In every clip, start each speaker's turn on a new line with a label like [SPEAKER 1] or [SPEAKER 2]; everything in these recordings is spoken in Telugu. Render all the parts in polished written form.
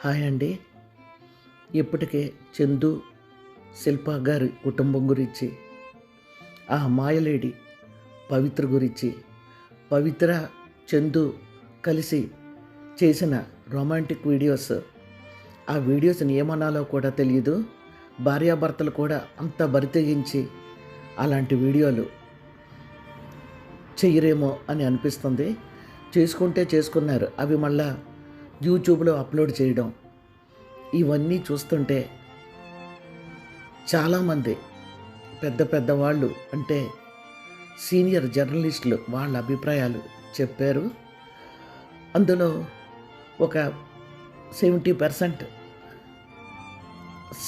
[SPEAKER 1] హాయ్ అండి. ఇప్పటికే చందు, శిల్ప గారి కుటుంబం గురించి, ఆ మాయలేడి పవిత్ర గురించి, పవిత్ర, చందు కలిసి చేసిన రొమాంటిక్ వీడియోస్, ఆ వీడియోస్ని ఏమనాలో కూడా తెలియదు. భార్యాభర్తలు కూడా అంత బరితెగించి అలాంటి వీడియోలు చెయ్యరేమో అని అనిపిస్తుంది. చేసుకుంటే చేసుకున్నారు, అవి మళ్ళా యూట్యూబ్లో అప్లోడ్ చేయడం, ఇవన్నీ చూస్తుంటే చాలామంది పెద్ద పెద్ద వాళ్ళు, అంటే సీనియర్ జర్నలిస్టులు, వాళ్ళ అభిప్రాయాలు చెప్పారు. అందులో ఒక 70%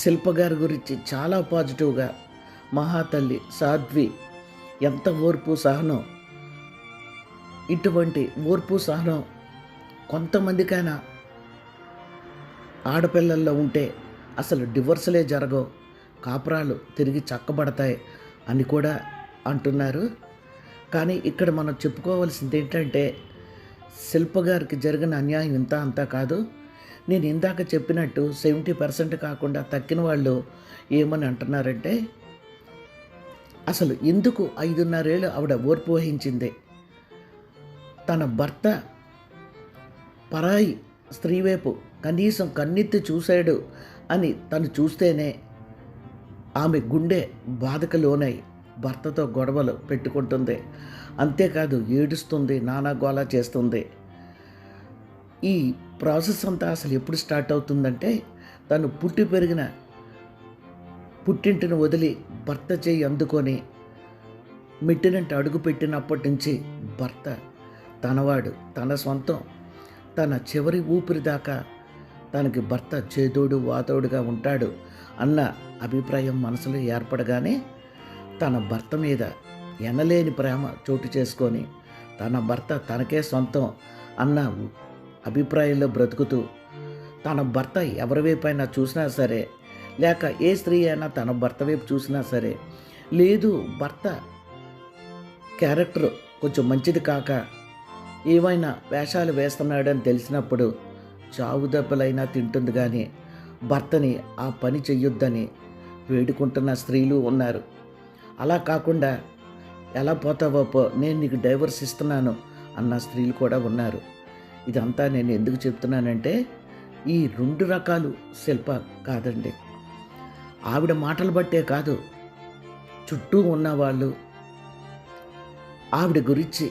[SPEAKER 1] శిల్ప గారి గురించి చాలా పాజిటివ్గా, మహాతల్లి, సాధ్వి, ఎంత ఓర్పు సహనం, ఇటువంటి ఓర్పు సహనం కొంతమందికైనా ఆడపిల్లల్లో ఉంటే అసలు డివోర్సులే జరగవు, కాపురాలు తిరిగి చక్కబడతాయి అని కూడా అంటున్నారు. కానీ ఇక్కడ మనం చెప్పుకోవాల్సింది ఏంటంటే, శిల్ప గారికి జరిగిన అన్యాయం ఇంత అంతా కాదు. నేను ఇందాక చెప్పినట్టు 70% కాకుండా తక్కిన వాళ్ళు ఏమని అంటున్నారంటే, అసలు ఎందుకు 5.5 ఏళ్ళు ఆవిడ ఓర్పు వహించింది? తన భర్త పరాయి స్త్రీ వైపు కనీసం కన్నెత్తి చూశాడు అని తను చూస్తేనే ఆమె గుండె బాధకు లోనై భర్తతో గొడవలు పెట్టుకుంటుంది. అంతేకాదు ఏడుస్తుంది, నానాగోళ చేస్తుంది. ఈ ప్రాసెస్ అంతా అసలు ఎప్పుడు స్టార్ట్ అవుతుందంటే, తను పుట్టి పెరిగిన పుట్టింటిని వదిలి భర్త చేయి అందుకొని మెట్టినంటే అడుగు పెట్టినప్పటి నుంచి భర్త తనవాడు, తన సొంతం, తన చివరి ఊపిరి దాకా తనకి భర్త చేదోడు వాతోడుగా ఉంటాడు అన్న అభిప్రాయం మనసులో ఏర్పడగానే తన భర్త మీద ఎనలేని ప్రేమ చోటు చేసుకొని, తన భర్త తనకే సొంతం అన్న అభిప్రాయంలో బ్రతుకుతూ, తన భర్త ఎవరి వైపైనా చూసినా సరే, లేక ఏ స్త్రీ అయినా తన భర్త వైపు చూసినా సరే, లేదు భర్త క్యారెక్టర్ కొంచెం మంచిది కాక ఏమైనా వేషాలు వేస్తున్నాడని తెలిసినప్పుడు చావు దెబ్బలైనా తింటుంది, కానీ భర్తని ఆ పని చెయ్యొద్దని వేడుకుంటున్న స్త్రీలు ఉన్నారు. అలా కాకుండా ఎలా పోతావో పో, నేను నీకు డైవర్స్ ఇస్తున్నాను అన్న స్త్రీలు కూడా ఉన్నారు. ఇదంతా నేను ఎందుకు చెప్తున్నానంటే, ఈ 2 రకాలు శిల్ప కాదండి. ఆవిడ మాటలు బట్టే కాదు, చుట్టూ ఉన్నవాళ్ళు ఆవిడ గురించి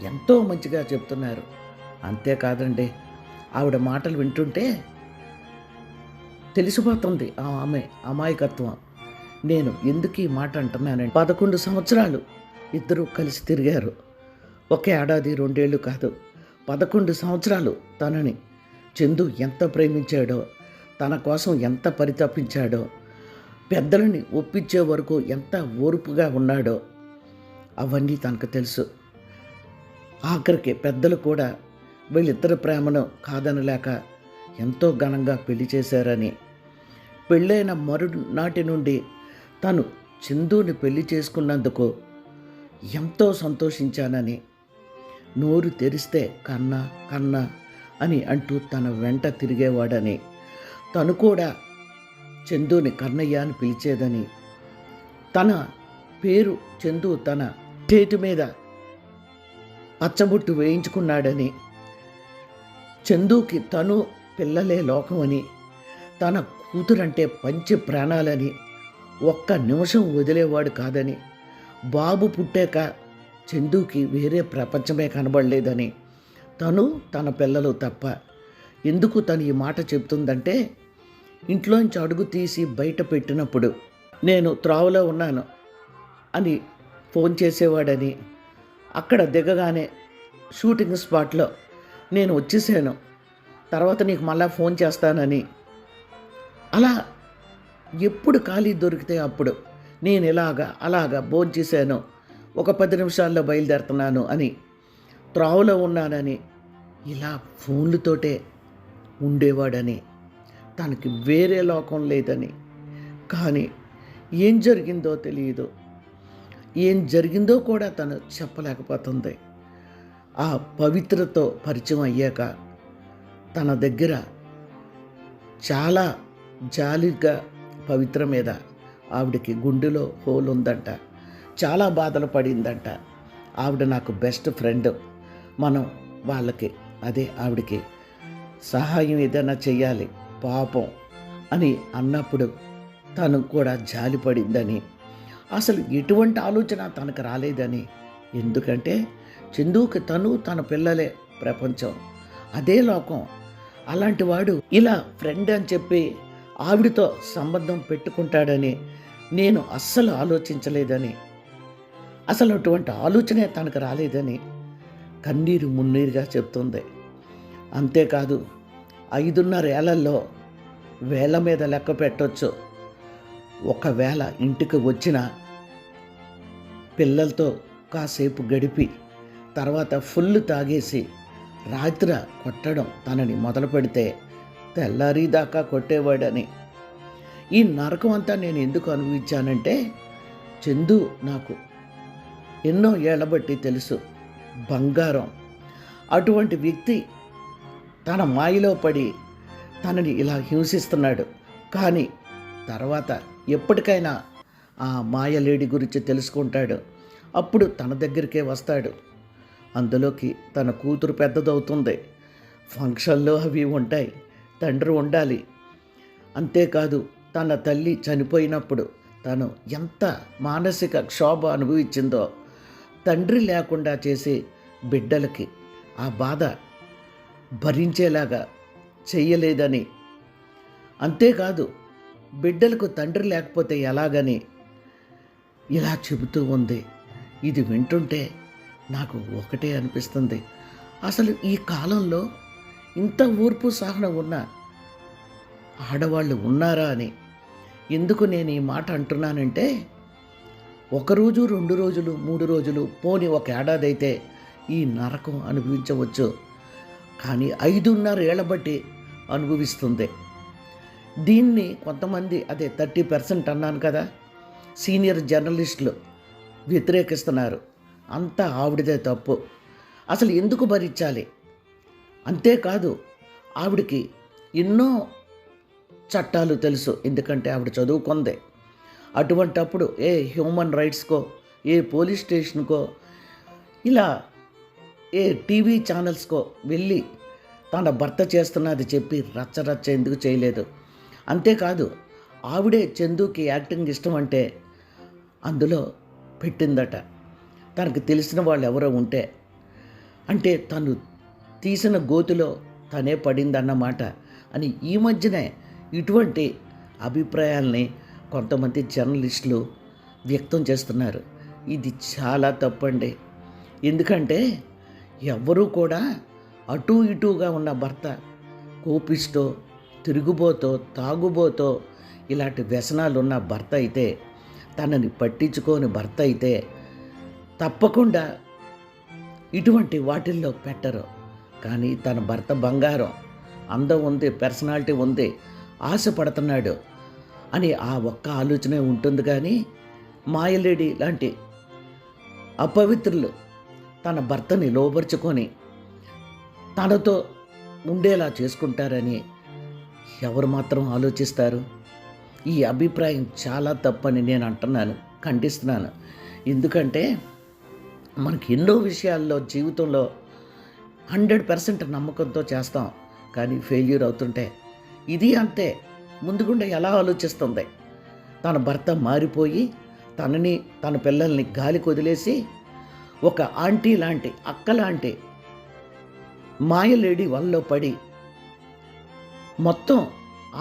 [SPEAKER 1] ఎంతో మంచిగా చెప్తున్నారు. అంతేకాదండి, ఆవిడ మాటలు వింటుంటే తెలిసిపోతుంది ఆమె అమాయకత్వం. నేను ఎందుకు ఈ మాట అంటున్నానంటే, 11 సంవత్సరాలు ఇద్దరూ కలిసి తిరిగారు. ఒక ఏడాది 2 ఏళ్ళు కాదు, 11 సంవత్సరాలు తనని చందు ఎంత ప్రేమించాడో, తన కోసం ఎంత పరితపించాడో, పెద్దలని ఒప్పించే వరకు ఎంత ఓర్పుగా ఉన్నాడో అవన్నీ తనకు తెలుసు. ఆఖరికి పెద్దలు కూడా వీళ్ళిద్దరి ప్రేమను కాదనలేక ఎంతో ఘనంగా పెళ్లి చేశారని, పెళ్ళైన మరునాటి నుండి తను చందుని పెళ్లి చేసుకున్నందుకు ఎంతో సంతోషించానని, నోరు తెరిస్తే కన్నా కన్నా అని అంటూ తన వెంట తిరిగేవాడని, తను కూడా చందుని కన్నయ్య అని పిలిచేదని, తన పేరు చందు తన చేతి మీద పచ్చబొట్టు వేయించుకున్నాడని, చందుకి తను పిల్లలే లోకమని, తన కూతురంటే పంచి ప్రాణాలని, ఒక్క నిమిషం వదిలేవాడు కాదని, బాబు పుట్టాక చందుకి వేరే ప్రపంచమే కనబడలేదని, తను తన పిల్లలు తప్ప. ఎందుకు తను ఈ మాట చెప్తుందంటే, ఇంట్లోంచి అడుగు తీసి బయట పెట్టినప్పుడు నేను త్రోవలో ఉన్నాను అని ఫోన్ చేసేవాడని, అక్కడ దిగగానే షూటింగ్ స్పాట్లో నేను వచ్చేసాను, తర్వాత నీకు మళ్ళీ ఫోన్ చేస్తానని, అలా ఎప్పుడు ఖాళీ దొరికితే అప్పుడు నేను అలాగా భోంచేశాను, ఒక 10 నిమిషాల్లో బయలుదేరుతున్నాను అని, త్రోవలో ఉన్నానని, ఇలా ఫోన్లతోటే ఉండేవాడని, తనకి వేరే లోకం లేదని. కానీ ఏం జరిగిందో తెలియదు, ఏం జరిగిందో కూడా తను చెప్పలేకపోతుంది. ఆ పవిత్రతో పరిచయం అయ్యాక తన దగ్గర చాలా జాలిగా పవిత్ర మీద ఆవిడకి గుండెలో హోల్ ఉందంట. చాలా బాధలు పడిందంట. ఆవిడ నాకు బెస్ట్ ఫ్రెండ్. మనం వాళ్ళకి ఆవిడకి సహాయం ఏదైనా చెయ్యాలి పాపం అని అన్నప్పుడు తను కూడా జాలి పడిందని, అసలు ఎటువంటి ఆలోచన తనకు రాలేదని. ఎందుకంటే చందుకి తన పిల్లలే ప్రపంచం, అదే లోకం. అలాంటి వాడు ఇలా ఫ్రెండ్ అని చెప్పి ఆవిడతో సంబంధం పెట్టుకుంటాడని నేను అస్సలు ఆలోచించలేదని, అసలు అటువంటి ఆలోచనే తనకు రాలేదని కన్నీరు మున్నీరుగా చెప్తుంది. అంతేకాదు 5.5 ఏళ్లలో వేల మీద లెక్క పెట్టొచ్చు. ఒకవేళ ఇంటికి వచ్చిన పిల్లలతో కాసేపు గడిపి తర్వాత ఫుల్ తాగేసి రాత్రి కొట్టడం తనని మొదలు పెడితే తెల్లారిదాకా కొట్టేవాడని. ఈ నరకం అంతా నేను ఎందుకు అనుభవించానంటే చందు నాకు ఎన్నో ఏళ్లబట్టి తెలుసు, బంగారం. అటువంటి వ్యక్తి తన మాయలో పడి తనని ఇలా హింసిస్తున్నాడు. కానీ తర్వాత ఎప్పటికైనా ఆ మాయలేడి గురించి తెలుసుకుంటాడు. అప్పుడు తన దగ్గరికే వస్తాడు. అందులోకి తన కూతురు పెద్దదవుతుంది. ఫంక్షన్లో అవి ఉంటాయి, తండ్రి ఉండాలి. అంతేకాదు తన తల్లి చనిపోయినప్పుడు తను ఎంత మానసిక క్షోభ అనుభవించిందో, తండ్రి లేకుండా చేసి బిడ్డలకి ఆ బాధ భరించేలాగా చెయ్యలేదని, అంతేకాదు బిడ్డలకు తండ్రి లేకపోతే ఎలాగని ఇలా చెబుతూ ఉంది. ఇది వింటుంటే నాకు ఒకటే అనిపిస్తుంది, అసలు ఈ కాలంలో ఇంత ఓర్పు సహనం ఉన్న ఆడవాళ్ళు ఉన్నారా అని. ఎందుకు నేను ఈ మాట అంటున్నానంటే, 1 రోజు 2 రోజులు 3 రోజులు పోని 1 ఏడాది అయితే ఈ నరకం అనుభవించవచ్చు. కానీ 5.5 ఏళ్ల బట్టి అనుభవిస్తుంది. దీన్ని కొంతమంది 30% అన్నాను కదా, సీనియర్ జర్నలిస్టులు వ్యతిరేకిస్తున్నారు. అంతా ఆవిడదే తప్పు, అసలు ఎందుకు భరించాలి. అంతేకాదు ఆవిడకి ఎన్నో చట్టాలు తెలుసు, ఎందుకంటే ఆవిడ చదువుకుంది. అటువంటప్పుడు ఏ హ్యూమన్ రైట్స్కో, ఏ పోలీస్ స్టేషన్కో, ఇలా ఏ టీవీ ఛానల్స్కో వెళ్ళి తన భర్త చేస్తున్నది చెప్పి రచ్చ ఎందుకు చేయలేదు. అంతేకాదు ఆవిడే చందుకి యాక్టింగ్ ఇష్టం అంటే అందులో పెట్టిందట. తనకు తెలిసిన వాళ్ళు ఎవరో ఉంటే, అంటే తను తీసిన గోతిలో తనే పడిందన్నమాట అని ఈ మధ్యనే ఇటువంటి అభిప్రాయాల్ని కొంతమంది జర్నలిస్టులు వ్యక్తం చేస్తున్నారు. ఇది చాలా తప్పండి. ఎందుకంటే ఎవ్వరూ కూడా అటూ ఇటూగా ఉన్న భర్త కోపిస్టో, తిరుగుబోతో, తాగుబోతో, ఇలాంటి వ్యసనాలు ఉన్న భర్త అయితే, తనని పట్టించుకోని భర్త అయితే తప్పకుండా ఇటువంటి వాటిల్లో పెట్టరు. కానీ తన భర్త బంగారం, అందం ఉంది, పర్సనాలిటీ ఉంది, ఆశపడుతున్నాడు అని ఆ ఒక్క ఆలోచనే ఉంటుంది. కానీ మాయలేడి లాంటి అపవిత్రులు తన భర్తని లోబరుచుకొని తనతో ఉండేలా చేసుకుంటారని ఎవరు మాత్రం ఆలోచిస్తారు? ఈ అభిప్రాయం చాలా తప్పని నేను అంటున్నాను, ఖండిస్తున్నాను. ఎందుకంటే మనకి ఎన్నో విషయాల్లో జీవితంలో 100% నమ్మకంతో చేస్తాం, కానీ ఫెయిల్యూర్ అవుతుంటే ఇది అంతే. ముందుగుండా ఎలా ఆలోచిస్తుంది? తన భర్త మారిపోయి తనని తన పిల్లల్ని గాలికి వదిలేసి ఒక ఆంటీ లాంటి, అక్క లాంటి మాయలేడి వల్లో పడి మొత్తం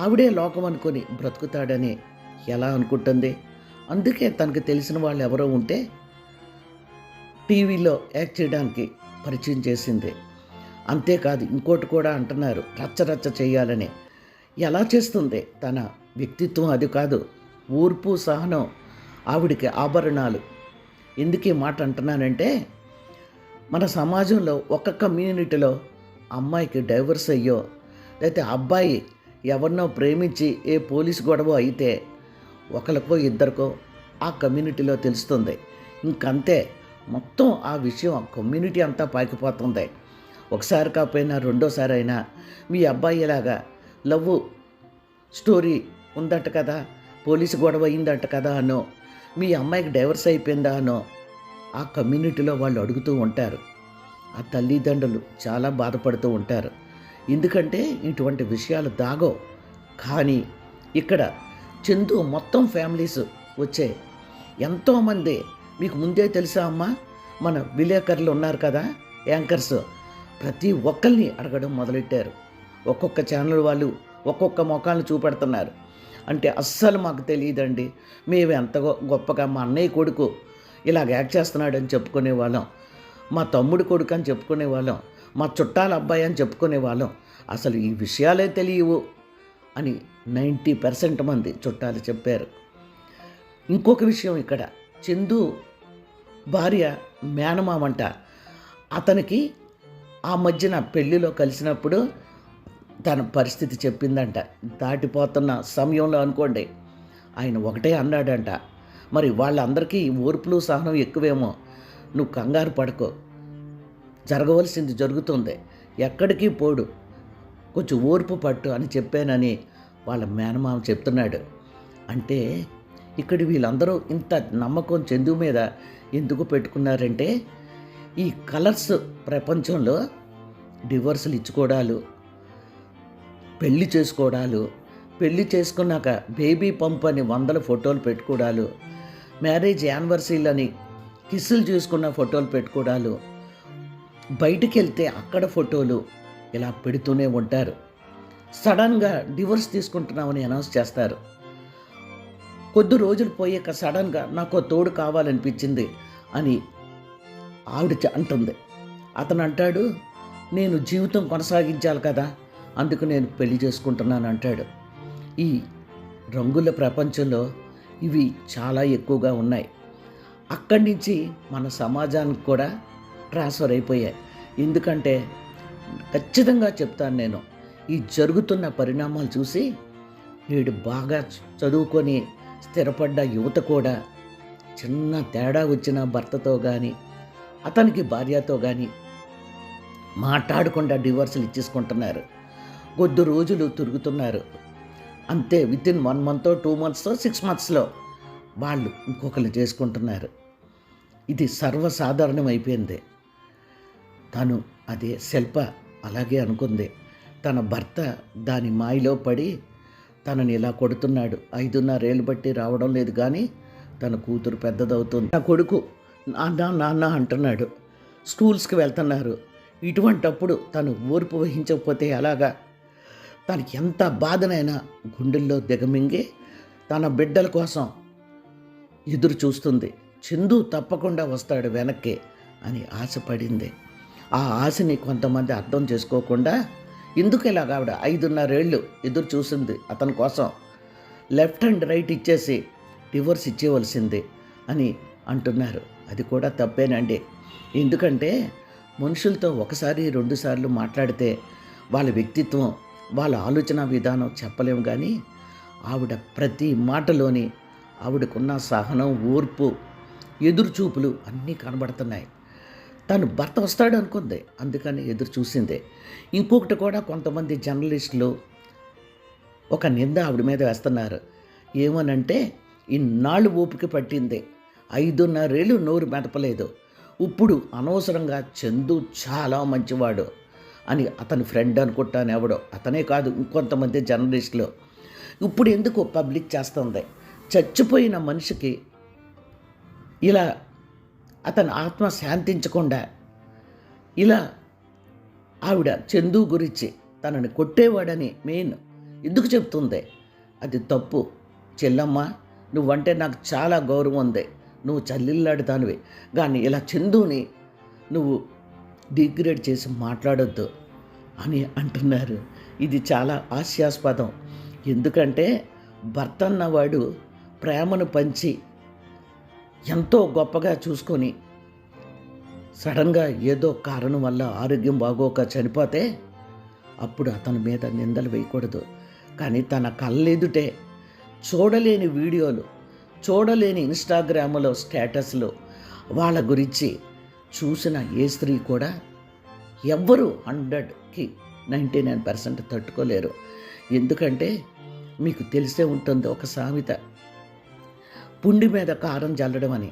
[SPEAKER 1] ఆవిడే లోకం అనుకొని బ్రతుకుతాడని ఎలా అనుకుంటుంది? అందుకే తనకు తెలిసిన వాళ్ళు ఎవరో ఉంటే టీవీలో యాక్ట్ చేయడానికి పరిచయం చేసింది. అంతేకాదు ఇంకోటి కూడా అంటున్నారు, రచ్చ చేయాలని. ఎలా చేస్తుంది? తన వ్యక్తిత్వం అది కాదు, ఓర్పు సహనం ఆవిడికి ఆభరణాలు. ఎందుకు ఈ మాట అంటున్నానంటే, మన సమాజంలో ఒక కమ్యూనిటీలో అమ్మాయికి డైవర్స్ అయ్యో, లేకపోతే అబ్బాయి ఎవరినో ప్రేమించి ఏ పోలీస్ గొడవ అయితే ఒకరికో ఇద్దరికో ఆ కమ్యూనిటీలో తెలుస్తుంది. ఇంకంతే, మొత్తం ఆ విషయం ఆ కమ్యూనిటీ అంతా పాకిపోతుంది. ఒకసారి కాకపోయినా రెండోసారి అయినా మీ అబ్బాయి ఇలాగా లవ్ స్టోరీ ఉందట కదా, పోలీసు గొడవ అయిందట కదా అనో, మీ అమ్మాయికి డైవర్స్ అయిపోయిందా అనో ఆ కమ్యూనిటీలో వాళ్ళు అడుగుతూ ఉంటారు. ఆ తల్లిదండ్రులు చాలా బాధపడుతూ ఉంటారు. ఎందుకంటే ఇటువంటి విషయాలు దాగో. కానీ ఇక్కడ చందు మొత్తం ఫ్యామిలీస్ వచ్చే ఎంతోమంది మీకు ముందే తెలుసా అమ్మా, మన విలేకరులు ఉన్నారు కదా, యాంకర్స్, ప్రతి ఒక్కరిని అడగడం మొదలెట్టారు. ఒక్కొక్క ఛానల్ వాళ్ళు ఒక్కొక్క మొఖాలను చూపెడుతున్నారు. అంటే అస్సలు మాకు తెలియదండి, మేము ఎంత గొప్పగా మా అన్నయ్య కొడుకు ఇలాగ యాక్ట్ చేస్తున్నాడని చెప్పుకునే వాళ్ళం, మా తమ్ముడు కొడుకు అని చెప్పుకునే వాళ్ళం, మా చుట్టాల అబ్బాయి అని చెప్పుకునే వాళ్ళం, అసలు ఈ విషయాలే తెలియవు అని 90% మంది చుట్టాలు చెప్పారు. ఇంకొక విషయం, ఇక్కడ చందు భార్య మేనమామంట, అతనికి ఆ మధ్యన పెళ్ళిలో కలిసినప్పుడు తన పరిస్థితి చెప్పిందంట. దాటిపోతున్న సమయంలో అనుకోండి ఆయన ఒకటే అన్నాడంట, మరి వాళ్ళందరికీ ఓర్పులు సహనం ఎక్కువేమో, నువ్వు కంగారు పడకో, జరగవలసింది జరుగుతుంది, ఎక్కడికి పోడు, కొంచెం ఓర్పు పట్టు అని చెప్పానని వాళ్ళ మేనమామ చెప్తున్నాడు. అంటే ఇక్కడ వీళ్ళందరూ ఇంత నమ్మకం చందు మీద ఎందుకు పెట్టుకున్నారంటే, ఈ కలర్స్ ప్రపంచంలో డివోర్సులు ఇచ్చుకోవడాలు, పెళ్లి చేసుకోవడాలు, పెళ్లి చేసుకున్నాక బేబీ పంప్ అని 100 ఫోటోలు పెట్టుకోవడాలు, మ్యారేజ్ యానివర్సరీలని కిస్సులు చేసుకున్న ఫోటోలు పెట్టుకోవడాలు, బయటికి వెళ్తే అక్కడ ఫోటోలు ఇలా పెడుతూనే ఉంటారు. సడన్గా డివోర్స్ తీసుకుంటున్నామని అనౌన్స్ చేస్తారు. కొద్ది రోజులు పోయాక సడన్గా నాకు తోడు కావాలనిపించింది అని ఆవిడ అంటుంది. అతను అంటాడు, నేను జీవితం కొనసాగించాలి కదా, అందుకు నేను పెళ్లి చేసుకుంటున్నాను అంటాడు. ఈ రంగుల ప్రపంచంలో ఇవి చాలా ఎక్కువగా ఉన్నాయి. అక్కడి నుంచి మన సమాజానికి కూడా ట్రాన్స్ఫర్ అయిపోయాయి. ఎందుకంటే ఖచ్చితంగా చెప్తాను నేను, ఈ జరుగుతున్న పరిణామాలు చూసి వీడు బాగా చదువుకొని స్థిరపడ్డ యువత కూడా చిన్న తేడా వచ్చిన భర్తతో కానీ అతనికి భార్యతో కానీ మాట్లాడకుండా డివోర్సులు ఇచ్చేసుకుంటున్నారు. కొద్ది రోజులు తిరుగుతున్నారు, అంతే వితిన్ 1 month 2 months 6 monthsలో వాళ్ళు ఇంకొకరు చేసుకుంటున్నారు. ఇది సర్వసాధారణం అయిపోయింది. తను అదే శిల్ప అలాగే అనుకుంది. తన భర్త దాని మాయలో పడి తనని ఇలా కొడుతున్నాడు. 5.5 ఏళ్ళు బట్టి రావడం లేదు, కానీ తన కూతురు పెద్దదవుతుంది. నా కొడుకు నాన్న నాన్న అంటున్నాడు, స్కూల్స్కి వెళ్తున్నారు. ఇటువంటప్పుడు తను ఓర్పు వహించకపోతే ఎలాగా? తనకి ఎంత బాధనైనా గుండెల్లో దిగమింగి తన బిడ్డల కోసం ఎదురు చూస్తుంది. చందు తప్పకుండా వస్తాడు వెనక్కి అని ఆశపడింది. ఆ ఆశని కొంతమంది అర్థం చేసుకోకుండా, ఎందుకు ఇలాగ ఆవిడ 5.5 ఏళ్ళు ఎదురు చూసింది అతని కోసం, లెఫ్ట్ అండ్ రైట్ ఇచ్చేసి డివోర్స్ ఇచ్చేవలసింది అని అంటున్నారు. అది కూడా తప్పేనండి. ఎందుకంటే మనుషులతో 1-2 సార్లు మాట్లాడితే వాళ్ళ వ్యక్తిత్వం, వాళ్ళ ఆలోచన విధానం చెప్పలేము. కానీ ఆవిడ ప్రతి మాటలోని ఆవిడకున్న సహనం, ఓర్పు, ఎదురుచూపులు అన్నీ కనబడుతున్నాయి. తను భర్త వస్తాడు అనుకుంది, అందుకని ఎదురు చూసిందే. ఇంకొకటి కూడా కొంతమంది జర్నలిస్టులు ఒక నింద ఆవిడ మీద వేస్తున్నారు. ఏమనంటే, ఇన్నాళ్ళు ఓపిక పట్టింది, 5.5 ఏళ్ళు నోరు మెదపలేదు, ఇప్పుడు అనవసరంగా చందు చాలా మంచివాడు అని అతని ఫ్రెండ్ అనుకుంటాను ఎవడో, అతనే కాదు ఇంకొంతమంది జర్నలిస్టులు, ఇప్పుడు ఎందుకు పబ్లిక్ చేస్తుంది? చచ్చిపోయిన మనిషికి ఇలా అతని ఆత్మ శాంతించకుండా ఇలా ఆవిడ చందు గురించి తనని కొట్టేవాడని మెయిన్ ఎందుకు చెప్తుంది? అది తప్పు. చెల్లమ్మ, నువ్వంటే నాకు చాలా గౌరవం ఉంది, నువ్వు చల్లిల్లాడుతానివి, కానీ ఇలా చందుని నువ్వు డిగ్రేడ్ చేసి మాట్లాడొద్దు అని అంటున్నారు. ఇది చాలా హాస్యాస్పదం. ఎందుకంటే భర్త అన్నవాడు ప్రేమను పంచి ఎంతో గొప్పగా చూసుకొని సడన్గా ఏదో కారణం వల్ల ఆరోగ్యం బాగోక చనిపోతే అప్పుడు అతని మీద నిందలు వేయకూడదు. కానీ తన కళ్ళెదుటే చూడలేని వీడియోలు, చూడలేని ఇన్స్టాగ్రామ్లో స్టేటస్లు వాళ్ళ గురించి చూసిన ఏ స్త్రీ కూడా ఎవ్వరూ 100కి 99% తట్టుకోలేరు. ఎందుకంటే మీకు తెలిసే ఉంటుంది ఒక సామెత, పుండి మీద కారం జల్లడం అని.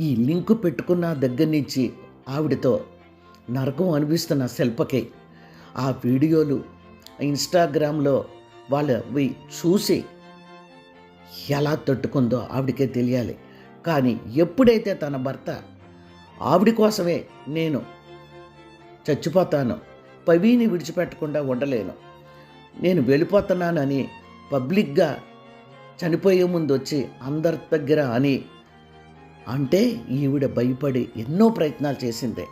[SPEAKER 1] ఈ లింకు పెట్టుకున్న దగ్గర నుంచి ఆవిడతో నరకం అనిపిస్తున్న శిల్పకి ఆ వీడియోలు ఇన్స్టాగ్రామ్లో వాళ్ళవి చూసి ఎలా తట్టుకుందో ఆవిడకే తెలియాలి. కానీ ఎప్పుడైతే తన భర్త ఆవిడ కోసమే నేను చచ్చిపోతాను, పవిని విడిచిపెట్టకుండా ఉండలేను, నేను వెళ్ళిపోతున్నానని పబ్లిక్గా చనిపోయే ముందు వచ్చి అందరి దగ్గర అని అంటే ఈవిడ భయపడి ఎన్నో ప్రయత్నాలు చేసింది,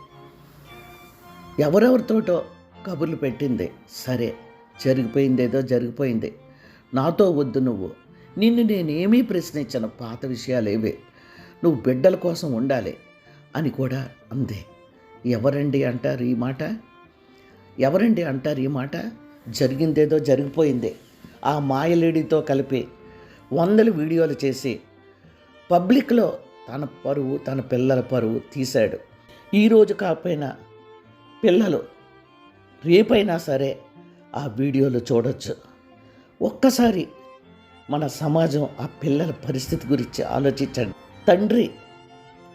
[SPEAKER 1] ఎవరెవరితోటో కబుర్లు పెట్టింది. సరే, జరిగిపోయిందేదో జరిగిపోయింది, నాతో వద్దు, నిన్ను నేనేమీ ప్రశ్నించను, పాత విషయాలేవే, నువ్వు బిడ్డల కోసం ఉండాలి అని కూడా అంది. ఎవరండి అంటారు ఈ మాట? ఎవరండి అంటారు ఈ మాట? జరిగిందేదో జరిగిపోయింది. ఆ మాయలేడితో కలిపి 100 వీడియోలు చేసి పబ్లిక్లో తన పరువు, తన పిల్లల పరువు తీశాడు. ఈరోజు కాకపోయినా పిల్లలు రేపైనా సరే ఆ వీడియోలు చూడొచ్చు. ఒక్కసారి మన సమాజం ఆ పిల్లల పరిస్థితి గురించి ఆలోచించండి. తండ్రి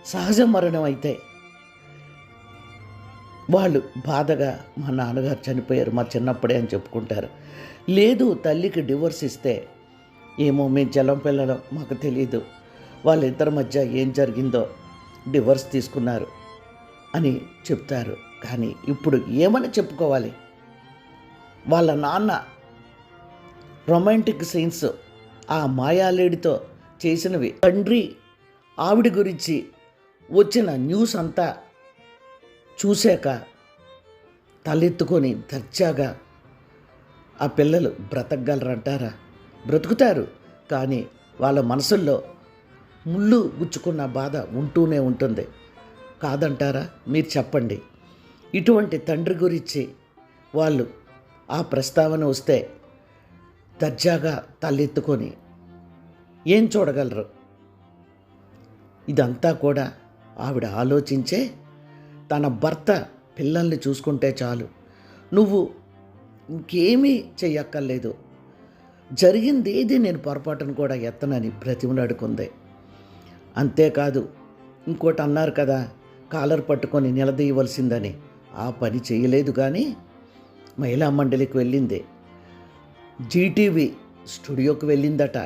[SPEAKER 1] సహజ మరణం అయితే వాళ్ళు బాధగా మా నాన్నగారు చనిపోయారు మా చిన్నప్పుడే అని చెప్పుకుంటారు. లేదు, తల్లికి డివోర్స్ ఇస్తే ఏమో మేము జలం పిల్లలం, మాకు తెలీదు, వాళ్ళిద్దరి మధ్య ఏం జరిగిందో డివోర్స్ తీసుకున్నారు అని చెప్తారు. కానీ ఇప్పుడు ఏమని చెప్పుకోవాలి? వాళ్ళ నాన్న రొమాంటిక్ సీన్స్ ఆ మాయాలేడితో చేసినవి, తండ్రి ఆవిడ గురించి వచ్చిన న్యూస్ అంతా చూశాక తలెత్తుకొని దర్జాగా ఆ పిల్లలు బ్రతకగలరంటారా? బ్రతుకుతారు, కానీ వాళ్ళ మనసుల్లో ముళ్ళు గుచ్చుకున్న బాధ ఉంటూనే ఉంటుంది, కాదంటారా? మీరు చెప్పండి. ఇటువంటి తండ్రి గురించి వాళ్ళు ఆ ప్రస్తావన వస్తే దర్జాగా తలెత్తుకొని ఏం చూడగలరు? ఇదంతా కూడా ఆవిడ ఆలోచించే తన భర్త పిల్లల్ని చూసుకుంటే చాలు, నువ్వు ఇంకేమీ చెయ్యక్కర్లేదు, జరిగింది ఏది నేను పొరపాటును కూడా ఎత్తనని బ్రతిమలాడుకుంది. అంతేకాదు, ఇంకోటి అన్నారు కదా, కాలర్ పట్టుకొని నిలదీయవలసిందని, ఆ పని చేయలేదు. కానీ మహిళా మండలికి వెళ్ళింది, జీటీవీ స్టూడియోకి వెళ్ళిందట.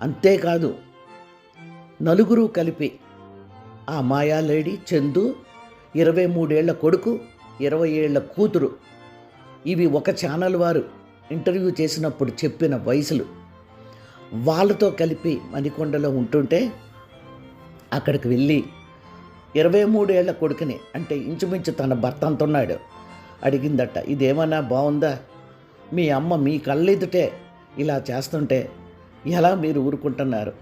[SPEAKER 1] అంతేకాదు, నలుగురు కలిపి ఆ మాయాలేడి, చందు, 23 ఏళ్ల కొడుకు, 20 ఏళ్ల కూతురు, ఇవి ఒక ఛానల్ వారు ఇంటర్వ్యూ చేసినప్పుడు చెప్పిన వయసులు, వాళ్ళతో కలిపి మణికొండలో ఉంటుంటే అక్కడికి వెళ్ళి 23 ఏళ్ల కొడుకుని, అంటే ఇంచుమించు తన భర్త అంటున్నాడు, అడిగిందట, ఇదేమన్నా బాగుందా? మీ అమ్మ మీ కళ్ళెదుటే ఇలా చేస్తుంటే ఎలా మీరు ఊరుకుంటున్నారు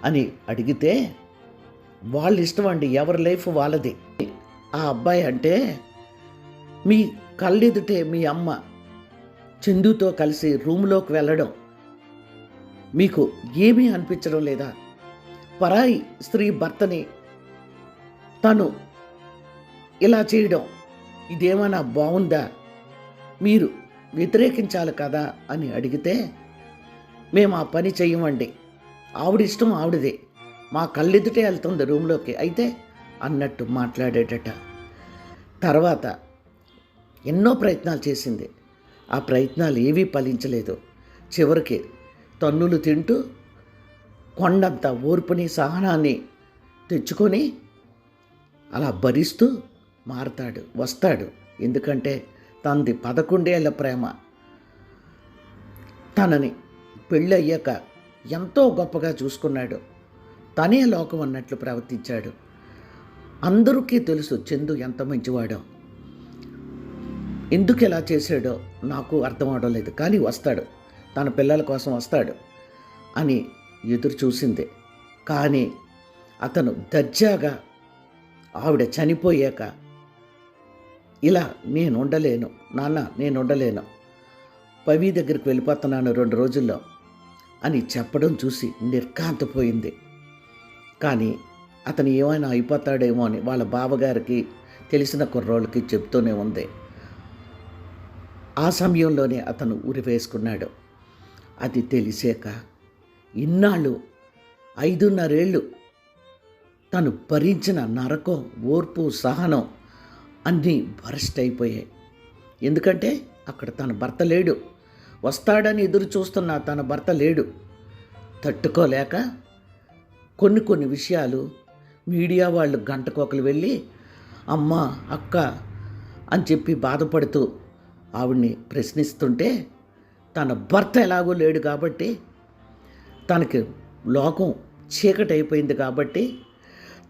[SPEAKER 1] అని అడిగితే, వాళ్ళ ఇష్టం అండి, ఎవరి లైఫ్ వాళ్ళది. ఆ అబ్బాయి అంటే, మీ కళ్ళెదుటే మీ అమ్మ చందుతో కలిసి రూమ్లోకి వెళ్ళడం మీకు ఏమీ అనిపించడం లేదా? పరాయి స్త్రీ భర్తని తను ఇలా చేయడం ఇదేమైనా బాగుందా? మీరు వ్యతిరేకించాలి కదా అని అడిగితే, మేము ఆ పని చెయ్యమండి, ఆవిడ ఇష్టం ఆవిడదే, మా కళ్ళెదుటే వెళ్తుంది రూమ్లోకి అయితే అన్నట్టు మాట్లాడేటట. తర్వాత ఎన్నో ప్రయత్నాలు చేసింది, ఆ ప్రయత్నాలు ఏవీ ఫలించలేదు. చివరికి తన్నులు తింటూ కొండంత ఓర్పుని సహనాన్ని తెచ్చుకొని అలా భరిస్తూ మారతాడు, వస్తాడు. ఎందుకంటే తనది 11 ఏళ్ల ప్రేమ. తనని పెళ్ళయ్యాక ఎంతో గొప్పగా చూసుకున్నాడు, తనే లోకం అన్నట్లు ప్రవర్తించాడు. అందరికీ తెలుసు చందు ఎంత మంచివాడో, ఎందుకు ఎలా చేశాడో నాకు అర్థం అవడం లేదు. కానీ వస్తాడు, తన పిల్లల కోసం వస్తాడు అని ఎదురు చూసింది. కానీ అతను దర్జాగా ఆవిడ చనిపోయాక ఇలా నేను ఉండలేను నాన్న, నేను ఉండలేను, పవి దగ్గరికి వెళ్ళిపోతున్నాను 2 రోజుల్లో అని చెప్పడం చూసి నిర్ఘాంతపోయింది. కానీ అతను ఏమైనా అయిపోతాడేమో అని వాళ్ళ బావగారికి, తెలిసిన కుర్రోళ్ళకి చెప్తూనే ఉంది. ఆ సమయంలోనే అతను ఉరి వేసుకున్నాడు. అది తెలిసాక ఇన్నాళ్ళు 5.5 ఏళ్ళు తను భరించిన నరకం, ఓర్పు, సహనం అన్నీ బరస్ట్ అయిపోయాయి. ఎందుకంటే అక్కడ తన భర్త లేడు. వస్తాడని ఎదురు చూస్తున్న తన భర్త లేడు. తట్టుకోలేక కొన్ని విషయాలు మీడియా వాళ్ళు గంటకొకరు వెళ్ళి అమ్మ, అక్క అని చెప్పి బాధపడుతూ ఆవిడ్ని ప్రశ్నిస్తుంటే, తన భర్త ఎలాగో లేడు కాబట్టి, తనకి లోకం చీకటి అయిపోయింది కాబట్టి,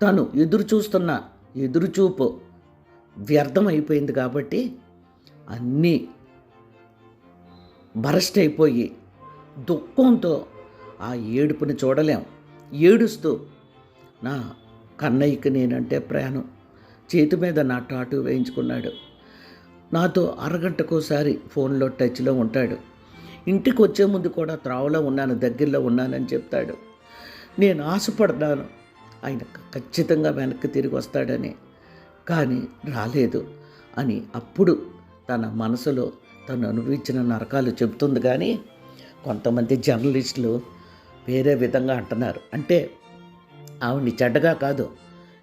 [SPEAKER 1] తను ఎదురుచూస్తున్న ఎదురుచూపు వ్యర్థం అయిపోయింది కాబట్టి అన్నీ బరస్ట్ అయిపోయి దుఃఖంతో ఆ ఏడుపుని చూడలేం. ఏడుస్తూ నా కన్నయ్యకి నేనంటే ప్రాణం, చేతి మీద నా టాటూ వేయించుకున్నాడు, నాతో అరగంటకోసారి ఫోన్లో టచ్లో ఉంటాడు, ఇంటికి వచ్చే ముందు కూడా త్రావలో ఉన్నాను, దగ్గరలో ఉన్నానని చెప్తాడు. నేను ఆశపడ్డాను ఆయన ఖచ్చితంగా వెనక్కి తిరిగి వస్తాడని, కానీ రాలేదు అని అప్పుడు తన మనసులో తను అనుభవించిన నరకాలు చెబుతుంది. కానీ కొంతమంది జర్నలిస్టులు వేరే విధంగా అంటున్నారు. అంటే ఆవిడ్ని చెడ్డగా కాదు,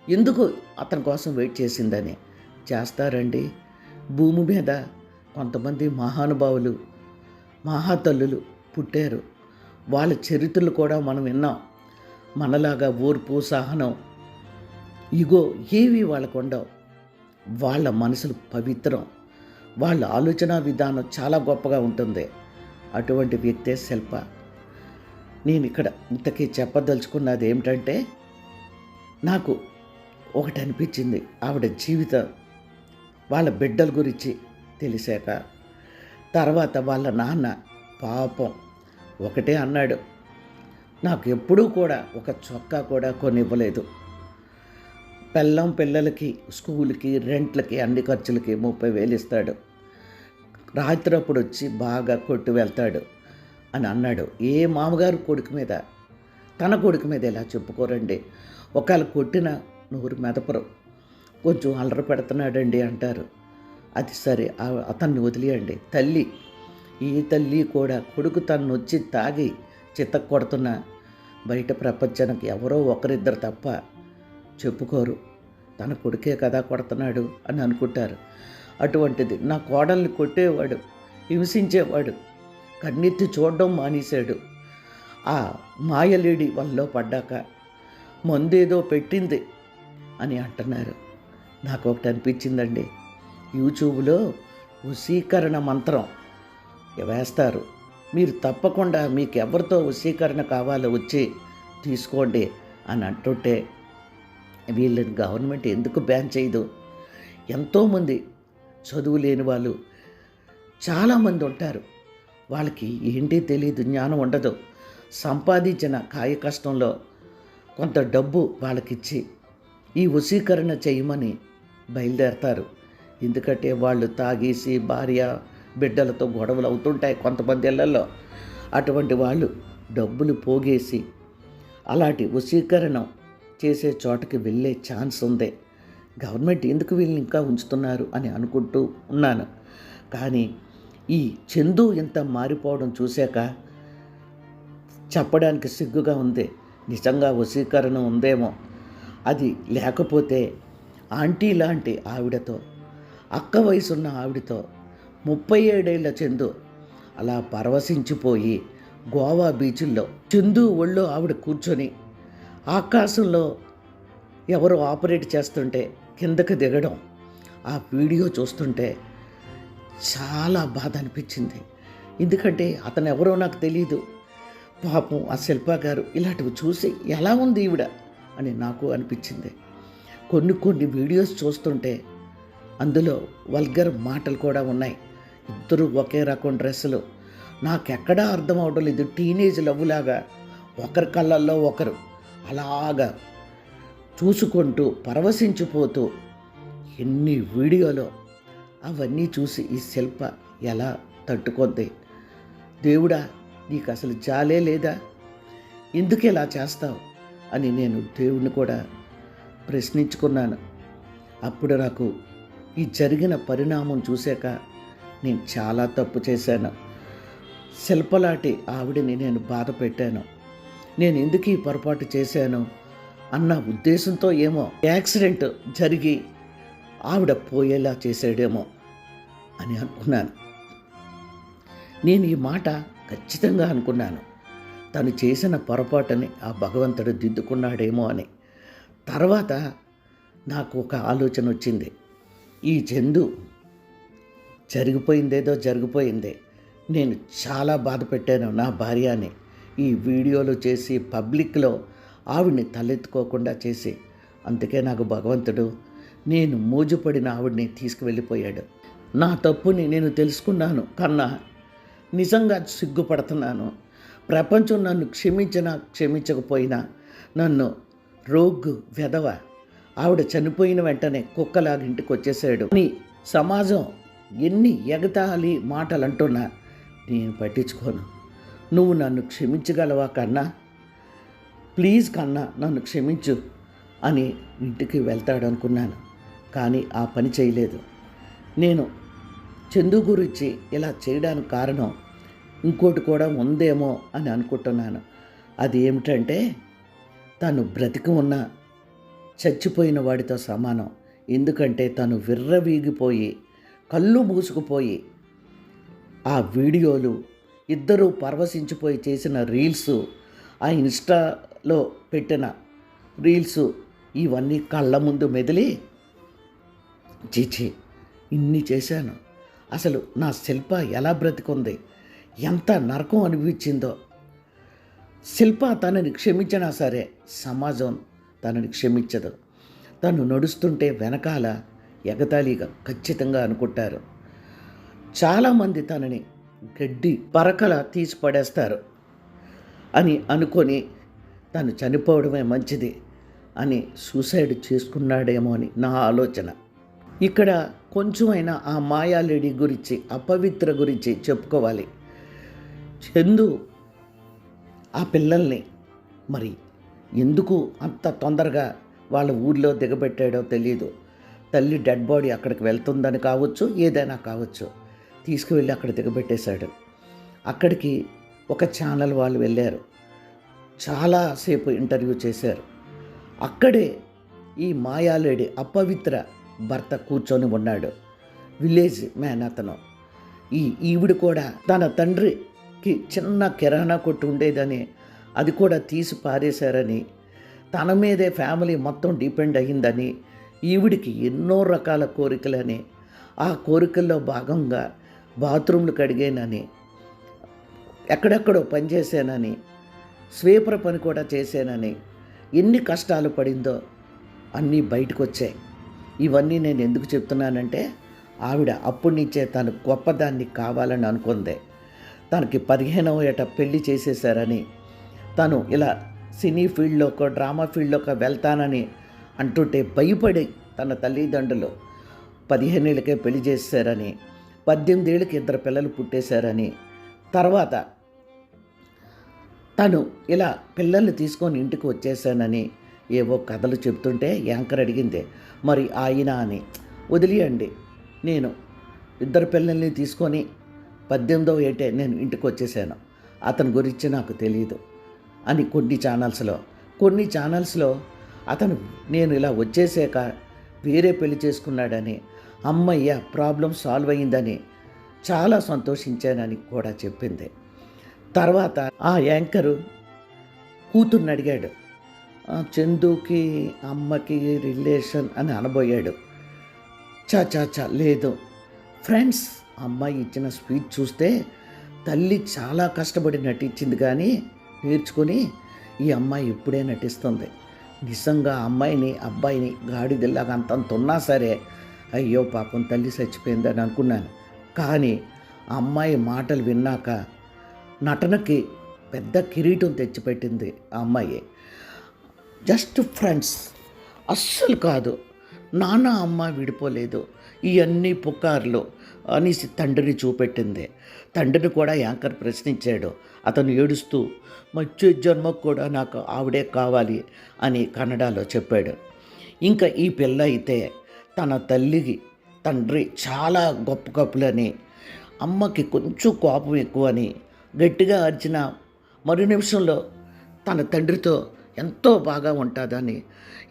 [SPEAKER 1] ఎందుకు అతని కోసం వెయిట్ చేసిందని. చేస్తారండి. భూమి మీద కొంతమంది మహానుభావులు, మహాతల్లులు పుట్టారు. వాళ్ళ చరిత్రలు కూడా మనం విన్నాం. మనలాగా ఓర్పు, సహనం, ఇగో ఏవి వాళ్ళకు ఉండవు. వాళ్ళ మనసులు పవిత్రం, వాళ్ళ ఆలోచన విధానం చాలా గొప్పగా ఉంటుంది. అటువంటి వ్యక్తే శిల్ప. నేను ఇక్కడ ఇంతకీ చెప్పదలుచుకున్నది ఏమిటంటే, నాకు ఒకటి అనిపించింది. ఆవిడ జీవితం, వాళ్ళ బిడ్డల గురించి తెలిసాక, తర్వాత వాళ్ళ నాన్న పాపం ఒకటే అన్నాడు, నాకు ఎప్పుడూ కూడా ఒక చొక్కా కూడా కొనివ్వలేదు. పిల్లలకి స్కూల్కి, రెంట్లకి, అన్ని ఖర్చులకి 30,000 ఇస్తాడు. రాత్రి అప్పుడు వచ్చి బాగా కొట్టి వెళ్తాడు అని అన్నాడు. ఏ మామగారు కొడుకు మీద, తన కొడుకు మీద ఎలా చెప్పుకోరండి. ఒకవేళ కొట్టిన నోరు మెదపరు, కొంచెం అలర పెడుతున్నాడండి అంటారు. అది సరే, అతన్ని వదిలేయండి. తల్లి, ఈ తల్లి కూడా కొడుకు తను వచ్చి తాగి చితక్ కొడుతున్న బయట ప్రపంచానికి ఎవరో ఒకరిద్దరు తప్ప చెప్పుకోరు. తన కొడుకే కదా కొడుతున్నాడు అని అనుకుంటారు. అటువంటిది నా కోడల్ని కొట్టేవాడు, హింసించేవాడు, కన్నెత్తి చూడడం మానేశాడు. ఆ మాయలేడి వల్ల పడ్డాక మందేదో పెట్టింది అని అంటున్నారు. నాకు ఒకటి అనిపించిందండి, యూట్యూబ్లో వశీకరణ మంత్రం వేస్తారు, మీరు తప్పకుండా మీకు ఎవరితో వశీకరణ కావాలో వచ్చి తీసుకోండి అని అంటుంటే, వీళ్ళని గవర్నమెంట్ ఎందుకు బ్యాన్ చేయదు? ఎంతోమంది చదువు లేని వాళ్ళు చాలామంది ఉంటారు. వాళ్ళకి ఏంటి తెలియదు, జ్ఞానం ఉండదు. సంపాదించిన కాయ కష్టంలో కొంత డబ్బు వాళ్ళకిచ్చి ఈ వశీకరణ చేయమని బయలుదేరతారు. ఎందుకంటే వాళ్ళు తాగేసి భార్య బిడ్డలతో గొడవలు అవుతుంటాయి కొంతమంది ఇళ్లలో. అటువంటి వాళ్ళు డబ్బులు పోగేసి అలాంటి వశీకరణం చేసే చోటకి వెళ్ళే ఛాన్స్ ఉంది. గవర్నమెంట్ ఎందుకు వీళ్ళని ఇంకా ఉంచుతున్నారు అని అనుకుంటూ ఉన్నాను. కానీ ఈ చందు ఇంత మారిపోవడం చూశాక చెప్పడానికి సిగ్గుగా ఉంది. నిజంగా వశీకరణం ఉందేమో. అది లేకపోతే ఆంటీ లాంటి ఆవిడతో, అక్క వయసున్న ఆవిడతో 37 ఏళ్ల చందు అలా పరవశించిపోయి గోవా బీచ్ల్లో చందు ఒళ్ళో ఆవిడ కూర్చొని ఆకాశంలో ఎవరో ఆపరేట్ చేస్తుంటే కిందకి దిగడం, ఆ వీడియో చూస్తుంటే చాలా బాధ అనిపించింది. ఎందుకంటే అతను ఎవరో నాకు తెలియదు. పాపం ఆ శిల్ప గారు ఇలాంటివి చూసి ఎలా ఉంది ఈవిడ అని నాకు అనిపించింది. కొన్ని వీడియోస్ చూస్తుంటే అందులో వల్గర్ మాటలు కూడా ఉన్నాయి. ఇద్దరు ఒకే రకం డ్రెస్సులు. నాకెక్కడా అర్థం అవడం లేదు. టీనేజ్ లవ్వులాగా ఒకరి కళ్ళల్లో ఒకరు అలాగా చూసుకుంటూ పరవశించిపోతూ ఎన్ని వీడియోలో అవన్నీ చూసి ఈ శిల్ప ఎలా తట్టుకొద్ది? దేవుడా, నీకు అసలు జాలే లేదా? ఎందుకు ఇలా చేస్తావు అని నేను దేవుడిని కూడా ప్రశ్నించుకున్నాను. అప్పుడు నాకు ఈ జరిగిన పరిణామం చూశాక నేను చాలా తప్పు చేశాను. శిల్పలాంటి ఆవిడని నేను బాధ పెట్టాను, నేను ఎందుకు ఈ పొరపాటు చేశాను అన్న ఉద్దేశంతో ఏమో యాక్సిడెంట్ జరిగి ఆవిడ పోయేలా చేశాడేమో అని అనుకున్నాను. నేను ఈ మాట ఖచ్చితంగా అనుకున్నాను, తను చేసిన పొరపాటుని ఆ భగవంతుడు దిద్దుకున్నాడేమో అని. తర్వాత నాకు ఒక ఆలోచన వచ్చింది, ఈ చందు జరిగిపోయిందేదో జరిగిపోయిందే, నేను చాలా బాధ పెట్టాను నా భార్యని ఈ వీడియోలు చేసి పబ్లిక్లో ఆవిడ్ని తలెత్తుకోకుండా చేసి. అందుకే నాకు భగవంతుడు నేను మోజుపడిన ఆవిడ్ని తీసుకువెళ్ళిపోయాడు. నా తప్పుని నేను తెలుసుకున్నాను కన్నా నిజంగా సిగ్గుపడుతున్నాను. ప్రపంచం నన్ను క్షమించినా క్షమించకపోయినా నన్ను రోగ్గు వెధవ ఆవిడ చనిపోయిన వెంటనే కుక్కలాగా ఇంటికి వచ్చేసాడు అని సమాజం ఎన్ని ఎగతాళి మాటలు అంటున్నా నేను పట్టించుకోను. నువ్వు నన్ను క్షమించగలవా కన్నా, ప్లీజ్ కన్నా నన్ను క్షమించు అని ఇంటికి వెళ్తాడు అనుకున్నాను. కానీ ఆ పని చేయలేదు. నేను చందు గురించి ఇలా చేయడానికి కారణం ఇంకోటి కూడా ఉందేమో అని అనుకుంటున్నాను. అది ఏమిటంటే తను బ్రతికి ఉన్న చచ్చిపోయిన వాడితో సమానం. ఎందుకంటే తను విర్రవీగిపోయి కళ్ళు మూసుకుపోయి ఆ వీడియోలు, ఇద్దరూ పరవశించిపోయి చేసిన రీల్స్, ఆ ఇన్స్టాలో పెట్టిన రీల్స్ ఇవన్నీ కళ్ళ ముందు మెదిలి చీచి ఇన్ని చేశాను, అసలు నా శిల్ప ఎలా బ్రతికుంది, ఎంత నరకం అనిపించిందో. శిల్ప తనని క్షమించినా సరే సమాజం తనని క్షమించదు. తను నడుస్తుంటే వెనకాల ఎగతాళిగా ఖచ్చితంగా అనుకుంటారు. చాలామంది తనని గడ్డి పరకల తీసి పడేస్తారు అని అనుకొని తను చనిపోవడమే మంచిది అని సూసైడ్ చేసుకున్నాడేమో అని నా ఆలోచన. ఇక్కడ కొంచెమైనా ఆ మాయాలేడి గురించి, అపవిత్ర గురించి చెప్పుకోవాలి. చందు ఆ పిల్లల్ని మరి ఎందుకు అంత తొందరగా వాళ్ళ ఊర్లో దిగబెట్టాడో తెలియదు. తల్లి డెడ్ బాడీ అక్కడికి వెళ్తుందని కావచ్చు, ఏదైనా కావచ్చు, తీసుకువెళ్ళి అక్కడ దిగబెట్టేశాడు. అక్కడికి ఒక ఛానల్ వాళ్ళు వెళ్ళారు, చాలాసేపు ఇంటర్వ్యూ చేశారు. అక్కడే ఈ మాయాలేడి అపవిత్ర భర్త కూర్చొని ఉన్నాడు, విలేజ్ మ్యాన్ అతను. ఈవిడ కూడా తన తండ్రికి చిన్న కిరాణా కొట్టు ఉండేదని అది కూడా తీసి పారేశారని, తన మీదే ఫ్యామిలీ మొత్తం డిపెండ్ అయ్యిందని, ఈవిడికి ఎన్నో రకాల కోరికలని, ఆ కోరికల్లో భాగంగా బాత్రూమ్లు కడిగానని, ఎక్కడెక్కడో పనిచేశానని, స్వీపర్ పని కూడా చేశానని, ఎన్ని కష్టాలు పడిందో అన్నీ బయటకు వచ్చాయి. ఇవన్నీ నేను ఎందుకు చెప్తున్నానంటే ఆవిడ అప్పటి నుంచే తను గొప్పదాన్ని కావాలని అనుకుంది. తనకి 15వ ఏట పెళ్లి చేసేశారని, తను ఇలా సినీ ఫీల్డ్లోకో డ్రామా ఫీల్డ్లోకో వెళ్తానని అంటుంటే భయపడి తన తల్లిదండ్రులు 15 ఏళ్ళకే పెళ్లి చేశారని, 18 ఏళ్ళకి 2 పిల్లలు పుట్టేశారని, తర్వాత తను ఇలా పిల్లల్ని తీసుకొని ఇంటికి వచ్చేసానని ఏవో కథలు చెప్తుంటే యాంకర్ అడిగింది, మరి ఆయన అని. వదిలియండి, నేను 2 పిల్లల్ని తీసుకొని 18వ ఏటే నేను ఇంటికి వచ్చేసాను, అతని గురించి నాకు తెలియదు అని కొన్ని ఛానల్స్లో అతను నేను ఇలా వచ్చేసాక వేరే పెళ్లి చేసుకున్నాడని, అమ్మయ్య ప్రాబ్లం సాల్వ్ అయ్యిందని చాలా సంతోషించానని కూడా చెప్పింది. తర్వాత ఆ యాంకరు కూతుర్ని అడిగాడు, చందుకి అమ్మకి రిలేషన్ అని అనబోయాడు. చా లేదు ఫ్రెండ్స్, అమ్మాయి ఇచ్చిన స్పీచ్ చూస్తే తల్లి చాలా కష్టపడి నటించింది, కానీ నేర్చుకొని ఈ అమ్మాయి ఇప్పుడే నటిస్తుంది. నిజంగా అమ్మాయిని అబ్బాయిని గాడిదల్లాగా అంతంత ఉన్నా సరే అయ్యో పాపం తల్లి చచ్చిపోయిందని అనుకున్నాను. కానీ ఆ అమ్మాయి మాటలు విన్నాక నటనకి పెద్ద కిరీటం తెచ్చిపెట్టింది ఆ అమ్మాయి. జస్ట్ ఫ్రెండ్స్ అస్సలు కాదు, నాన్న అమ్మ విడిపోలేదు, ఇవన్నీ పుకార్లు అనేసి తండ్రిని చూపెట్టింది. తండ్రిని కూడా యాంకర్ ప్రశ్నించాడు. అతను ఏడుస్తూ వచ్చే జన్మకు కూడా నాకు ఆవిడే కావాలి అని కన్నడలో చెప్పాడు. ఇంకా ఈ పిల్ల అయితే తన తల్లికి తండ్రి చాలా గొప్ప కప్పులని, అమ్మకి కొంచెం కోపం ఎక్కువని, గట్టిగా అరిచిన మరు నిమిషంలో తన తండ్రితో ఎంతో బాగా ఉంటుందని,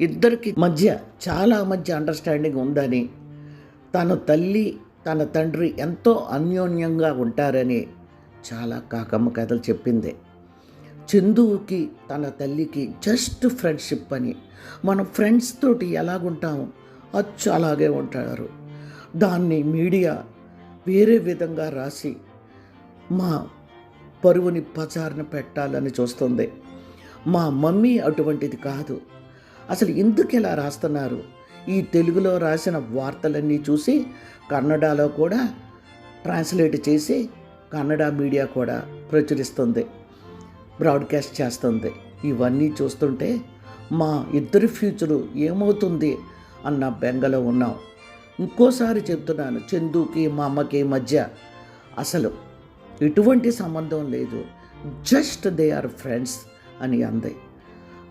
[SPEAKER 1] ఇద్దరికి మధ్య చాలా అండర్స్టాండింగ్ ఉందని, తన తల్లి తన తండ్రి ఎంతో అన్యోన్యంగా ఉంటారని చాలా కాకమ్మ కథలు చెప్పింది. చందుకి తన తల్లికి జస్ట్ ఫ్రెండ్షిప్ అని, మన ఫ్రెండ్స్ తోటి ఎలాగుంటాము అచ్చు అలాగే ఉంటారు. దాన్ని మీడియా వేరే విధంగా రాసి మా పరువుని పచారున పెట్టాలని చూస్తుంది. మా మమ్మీ అటువంటిది కాదు. అసలు ఎందుకు ఇలా రాస్తున్నారు? ఈ తెలుగులో రాసిన వార్తలన్నీ చూసి కన్నడలో కూడా ట్రాన్స్లేట్ చేసి కన్నడ మీడియా కూడా ప్రచురిస్తుంది, బ్రాడ్కాస్ట్ చేస్తుంది. ఇవన్నీ చూస్తుంటే మా ఇద్దరి ఫ్యూచరు ఏమవుతుంది అన్న బెంగలో ఉన్నాం. ఇంకోసారి చెప్తున్నాను, చందుకి మా అమ్మకి మధ్య అసలు ఎటువంటి సంబంధం లేదు, జస్ట్ దే ఆర్ ఫ్రెండ్స్ అని అంది.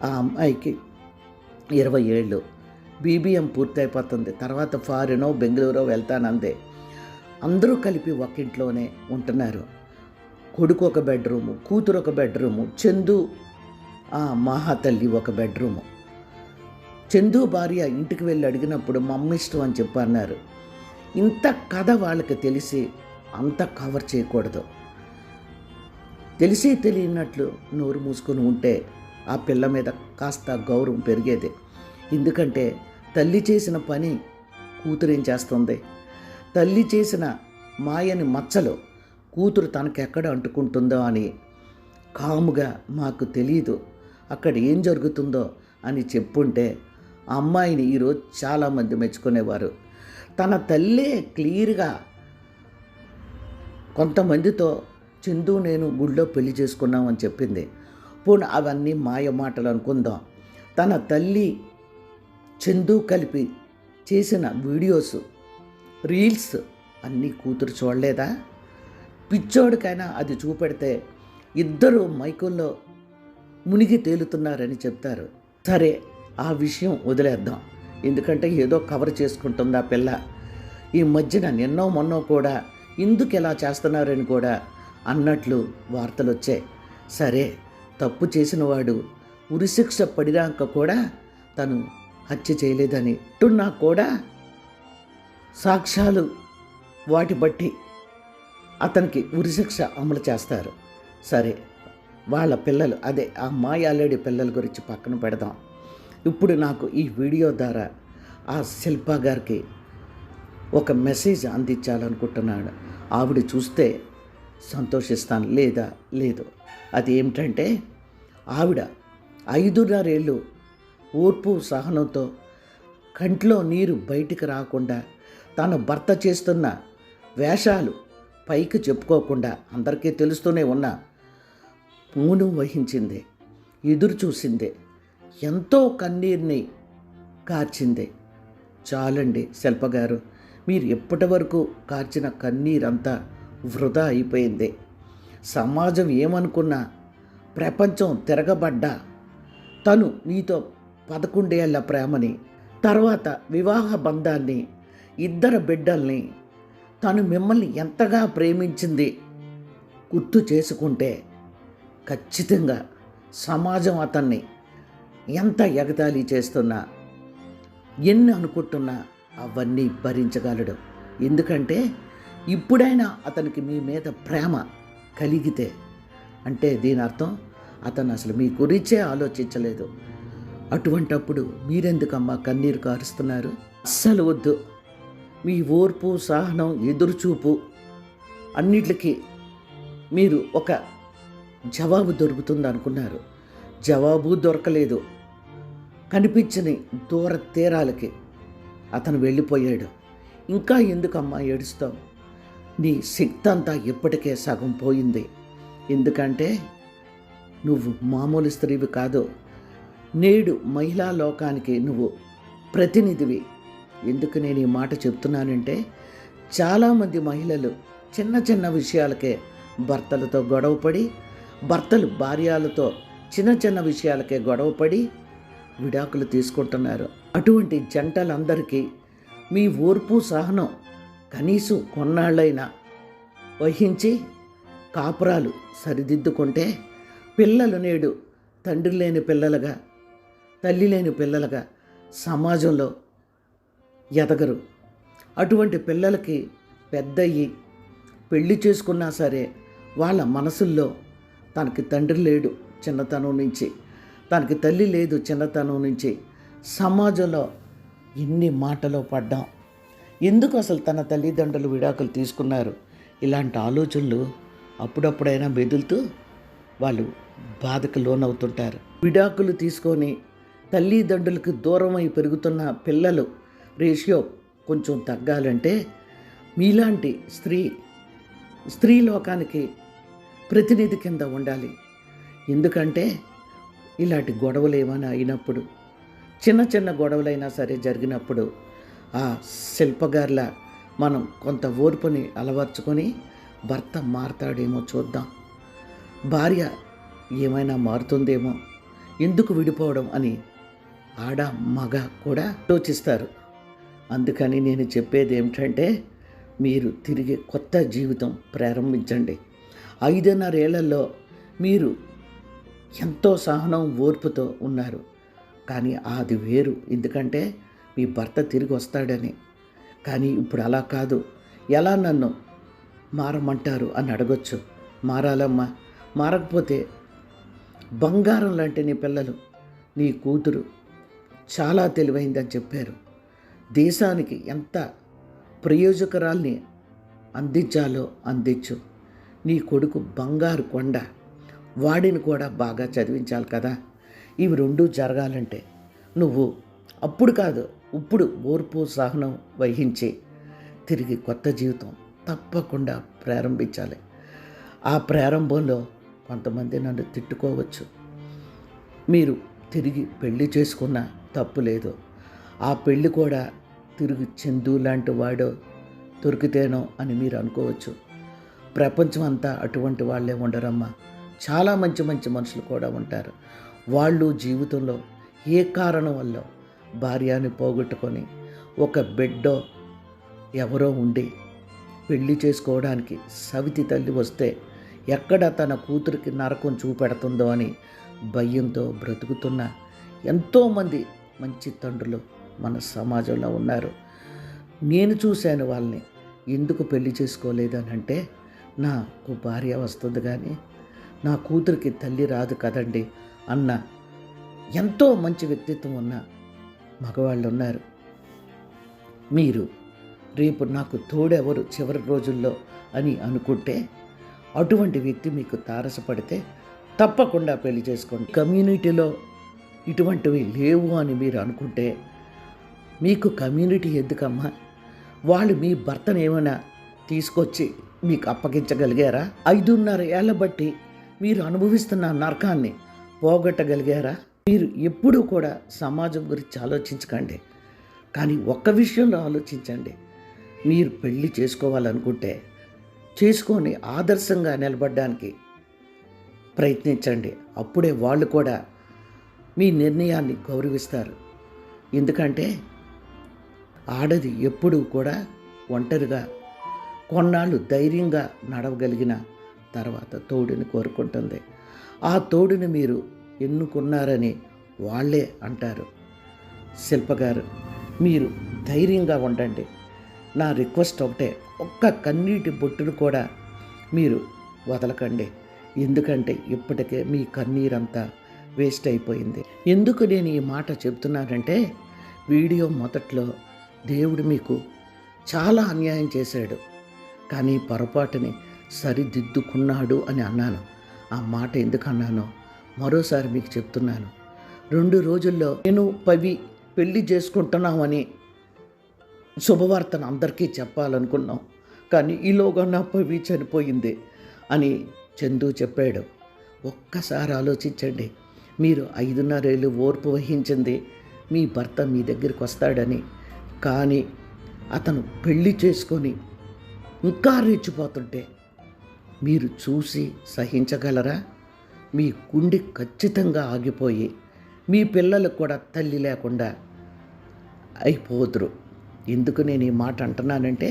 [SPEAKER 1] ఆ అమ్మాయికి 20 ఏళ్ళు, బీబీఎం పూర్తయిపోతుంది, తర్వాత ఫారినో బెంగళూరో వెళ్తానందే. అందరూ కలిపి ఒక ఇంట్లోనే ఉంటున్నారు. కొడుకు ఒక బెడ్రూము, కూతురు ఒక బెడ్రూము, చందు మహాతల్లి ఒక బెడ్రూము. చందు భార్య ఇంటికి వెళ్ళి అడిగినప్పుడు మమ్మీ ఇష్టం అని చెప్పన్నారు. ఇంత కథ వాళ్ళకి తెలిసి అంత కవర్ చేయకూడదు. తెలిసి తెలియనట్లు నోరు మూసుకొని ఉంటే ఆ పిల్ల మీద కాస్త గౌరవం పెరిగేది. ఎందుకంటే తల్లి చేసిన పని కూతురు ఏం చేస్తుంది? తల్లి చేసిన మాయని మచ్చలు కూతురు తనకెక్కడ అంటుకుంటుందో అని కాముగా మాకు తెలీదు అక్కడ ఏం జరుగుతుందో అని చెప్పుంటే ఆ అమ్మాయిని ఈరోజు చాలామంది మెచ్చుకునేవారు. తన తల్లే క్లియర్గా కొంతమందితో చందు నేను గుళ్ళో పెళ్లి చేసుకున్నామని చెప్పింది. పోనీ అవన్నీ మాయ మాటలు అనుకుందాం. తన తల్లి చందు కలిపి చేసిన వీడియోస్, రీల్స్ అన్నీ కూతురు చూడలేదా? పిచ్చోడికైనా అది చూపెడితే ఇద్దరు మైకుల్లో మునిగి తేలుతున్నారని చెప్తారు. సరే, ఆ విషయం వదిలేద్దాం. ఎందుకంటే ఏదో కవర్ చేసుకుంటుంది ఆ పిల్ల. ఈ మధ్యన నిన్నో మొన్నో కూడా ఎందుకు ఎలా చేస్తున్నారని కూడా అన్నట్లు వార్తలు వచ్చాయి. సరే, తప్పు చేసిన వాడు ఉరిశిక్ష పడినాక కూడా తను హత్య చేయలేదని అంటున్నా కూడా సాక్ష్యాలు వాటి బట్టి అతనికి ఉరిశిక్ష అమలు చేస్తారు. సరే, వాళ్ళ పిల్లలు, అదే ఆ మాయాలేడి పిల్లల గురించి పక్కన పెడదాం. ఇప్పుడు నాకు ఈ వీడియో ద్వారా ఆ శిల్ప గారికి ఒక మెసేజ్ అందించాలనుకుంటున్నాడు. ఆవిడ చూస్తే సంతోషిస్తాను, లేదా లేదు. అది ఏమిటంటే, ఆవిడ 5.5 ఏళ్ళు ఓర్పు సహనంతో కంట్లో నీరు బయటికి రాకుండా తన భర్త చేస్తున్న వేషాలు పైకి చెప్పుకోకుండా అందరికీ తెలుస్తూనే ఉన్నా మౌనం వహించింది, ఎదురు చూసింది, ఎంతో కన్నీరుని కార్చింది. చాలండి శిల్ప గారు, మీరు ఎప్పటి వరకు కార్చిన కన్నీరంతా వృధా అయిపోయింది. సమాజం ఏమనుకున్నా, ప్రపంచం తిరగబడ్డా తను నీతో 11 ఏళ్ల ప్రేమని, తర్వాత వివాహ బంధాన్ని, 2 బిడ్డల్ని, తను మిమ్మల్ని ఎంతగా ప్రేమించింది గుర్తు చేసుకుంటే ఖచ్చితంగా సమాజం అతన్ని ఎంత ఎగతాళి చేస్తున్నా, ఎన్ని అనుకుంటున్నా అవన్నీ భరించగలడు. ఎందుకంటే ఇప్పుడైనా అతనికి మీ మీద ప్రేమ కలిగితే, అంటే దీని అర్థం అతను అసలు మీ గురించే ఆలోచించలేదు. అటువంటప్పుడు మీరెందుకమ్మా కన్నీరు కారుస్తున్నారు? అస్సలు వద్దు. మీ ఓర్పు, సహనం, ఎదురుచూపు అన్నిటికీ మీరు ఒక జవాబు దొరుకుతుంది అనుకున్నారు. జవాబు దొరకలేదు. కనిపించని దూర తీరాలకి అతను వెళ్ళిపోయాడు. ఇంకా ఎందుకమ్మా ఏడుస్తావు? నీ శక్తి అంతా ఇప్పటికే సగం పోయింది. ఎందుకంటే నువ్వు మామూలు స్త్రీవి కాదు. నేడు మహిళా లోకానికి నువ్వు ప్రతినిధివి. ఎందుకు నేను ఈ మాట చెప్తున్నానంటే, చాలామంది మహిళలు చిన్న చిన్న విషయాలకే భర్తలతో గొడవపడి, భర్తలు భార్యలతో చిన్న చిన్న విషయాలకే గొడవపడి విడాకులు తీసుకుంటున్నారు. అటువంటి జంటలందరికీ మీ ఓర్పు, సహనం కనీసం కొన్నాళ్ళైనా వహించి కాపురాలు సరిదిద్దుకుంటే పిల్లలు నేడు తండ్రి లేని పిల్లలుగా, తల్లి లేని పిల్లలుగా సమాజంలో ఎదగరు. అటువంటి పిల్లలకి పెద్దయ్యి పెళ్లి చేసుకున్నా సరే వాళ్ళ మనసుల్లో తనకి తండ్రి లేడు చిన్నతనం నుంచి, తనకి తల్లి లేదు చిన్నతనం నుంచి, సమాజంలో ఎన్ని మాటలో పడ్డాం, ఎందుకు అసలు తన తల్లిదండ్రులు విడాకులు తీసుకున్నారు, ఇలాంటి ఆలోచనలు అప్పుడప్పుడైనా మెదులుతూ వాళ్ళు బాధకు లోనవుతుంటారు. విడాకులు తీసుకొని తల్లిదండ్రులకు దూరమై పెరుగుతున్న పిల్లలు రేషియో కొంచెం తగ్గాలంటే మీలాంటి స్త్రీ లోకానికి ప్రతినిధి కింద ఉండాలి. ఎందుకంటే ఇలాంటి గొడవలు ఏమైనా అయినప్పుడు, చిన్న చిన్న గొడవలైనా సరే జరిగినప్పుడు ఆ శిల్పగారిలా మనం కొంత ఓర్పుని అలవర్చుకొని భర్త మారతాడేమో చూద్దాం, భార్య ఏమైనా మారుతుందేమో, ఎందుకు విడిపోవడం అని ఆడ మగ కూడా ఆలోచిస్తారు. అందుకని నేను చెప్పేది ఏమిటంటే మీరు తిరిగి కొత్త జీవితం ప్రారంభించండి. 5.5 ఏళ్లలో మీరు ఎంతో సహనం ఓర్పుతో ఉన్నారు, కానీ అది వేరు. ఎందుకంటే మీ భర్త తిరిగి వస్తాడని. కానీ ఇప్పుడు అలా కాదు. ఎలా నన్ను మారమంటారు అని అడగొచ్చు. మారాలమ్మా, మారకపోతే బంగారం లాంటి నీ పిల్లలు, నీ కూతురు చాలా తెలివైందని చెప్పారు. దేశానికి ఎంత ప్రయోజకరాల్ని అందించాలో అందించు. నీ కొడుకు బంగారు కొండ, వాడిని కూడా బాగా చదివించాలి కదా. ఇవి రెండూ జరగాలంటే నువ్వు అప్పుడు కాదు ఇప్పుడు ఓర్పు సహనం వహించి తిరిగి కొత్త జీవితం తప్పకుండా ప్రారంభించాలి. ఆ ప్రారంభంలో కొంతమంది నన్ను తిట్టుకోవచ్చు, మీరు తిరిగి పెళ్లి చేసుకున్న తప్పు లేదు. ఆ పెళ్ళి కూడా తిరిగి చందు లాంటి వాడో దొరికితేనో అని మీరు అనుకోవచ్చు. ప్రపంచం అంతా అటువంటి వాళ్ళే ఉండరమ్మా. చాలా మంచి మంచి మనుషులు కూడా ఉంటారు. వాళ్ళు జీవితంలో ఏ కారణం వల్ల భార్యని పోగొట్టుకొని ఒక బిడ్డో ఎవరో ఉండి పెళ్లి చేసుకోవడానికి సవితి తల్లి వస్తే ఎక్కడ తన కూతురికి నరకం చూపెడుతుందో అని భయంతో బ్రతుకుతున్న ఎంతోమంది మంచి తండ్రులు మన సమాజంలో ఉన్నారు. నేను చూశాను వాళ్ళని. ఎందుకు పెళ్లి చేసుకోలేదని అంటే, నాకు భార్య వస్తుంది కానీ నా కూతురికి తల్లి రాదు కదండి అన్న ఎంతో మంచి వ్యక్తిత్వం ఉన్న మగవాళ్ళు ఉన్నారు. మీరు రేపు నాకు తోడెవరు చివరి రోజుల్లో అని అనుకుంటే, అటువంటి వ్యక్తి మీకు తారసపడితే తప్పకుండా పెళ్లి చేసుకోండి. కమ్యూనిటీలో ఇటువంటివి లేవు అని మీరు అనుకుంటే, మీకు కమ్యూనిటీ ఎందుకమ్మా? వాళ్ళు మీ భర్తను ఏమైనా తీసుకొచ్చి మీకు అప్పగించగలిగారా? 5.5 ఏళ్ల బట్టి మీరు అనుభవిస్తున్న నరకాన్ని పోగొట్టగలిగారా? మీరు ఎప్పుడూ కూడా సమాజం గురించి ఆలోచించకండి, కానీ ఒక్క విషయంలో ఆలోచించండి. మీరు పెళ్ళి చేసుకోవాలనుకుంటే చేసుకొని ఆదర్శంగా నిలబడడానికి ప్రయత్నించండి. అప్పుడే వాళ్ళు కూడా మీ నిర్ణయాన్ని గౌరవిస్తారు. ఎందుకంటే ఆడది ఎప్పుడూ కూడా ఒంటరిగా కొన్నాళ్ళు ధైర్యంగా నడవగలిగిన తర్వాత తోడుని కోరుకుంటుంది. ఆ తోడుని మీరు ఎన్నుకున్నారని వాళ్ళే అంటారు. శిల్పగారు, మీరు ధైర్యంగా ఉండండి. నా రిక్వెస్ట్ ఒకటే, ఒక్క కన్నీటి బొట్టును కూడా మీరు వదలకండి. ఎందుకంటే ఇప్పటికే మీ కన్నీరంతా వేస్ట్ అయిపోయింది. ఎందుకు నేను ఈ మాట చెప్తున్నానంటే, వీడియో మొదట్లో దేవుడు మీకు చాలా అన్యాయం చేశాడు, కానీ పొరపాటుని సరిదిద్దుకున్నాడు అని అన్నాను. ఆ మాట ఎందుకు అన్నానో మరోసారి మీకు చెప్తున్నాను. 2 రోజుల్లో నేను పవి పెళ్లి చేసుకుంటున్నామని శుభవార్తను అందరికీ చెప్పాలనుకున్నాం, కానీ ఈలోగా నా పవి చనిపోయింది అని చందు చెప్పాడు. ఒక్కసారి ఆలోచించండి. మీరు 5.5 ఏళ్ళు ఓర్పు వహించింది మీ భర్త మీ దగ్గరికి వస్తాడని, కానీ అతను పెళ్లి చేసుకొని ఇంకా రెచ్చిపోతుంటే మీరు చూసి సహించగలరా? మీ గుండె ఖచ్చితంగా ఆగిపోయి మీ పిల్లలకు కూడా తల్లి లేకుండా అయిపోదురు. ఎందుకు నేను ఈ మాట అంటున్నానంటే,